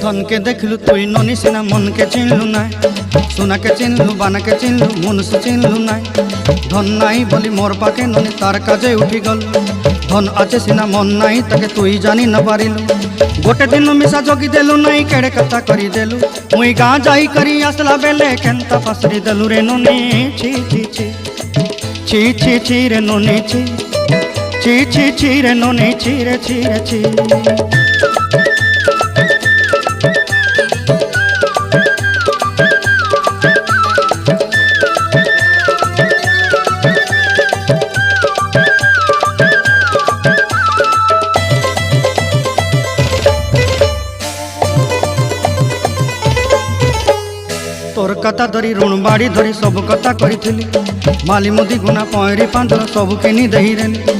धन के देखलु तुई ननी सिना मन के चिन्हलु ना सोना के चिन्हलु बाना के चिन्हलु मनुष्य चिन्हलु ना धन नाई बोली मोर पाके ननी तार काजे उठी गल धन आचे सिना मन नाई ताके तुई जानी न पारिलु गोटे दिन मिसा जगी देलु नाई केड़े कथा करी देलु मुई गाँ जाई करी आसला बेले केंता फासरी देलु रे ननी छी छी छी छी छी छी रे ननी छी छी छी छी रे ननी छी रे छी रे छी। तोर कथा धरी ऋण बाड़ी धरी सब कथा करी माली मुदी गुना पहरी पांदर सब किनी दही रेली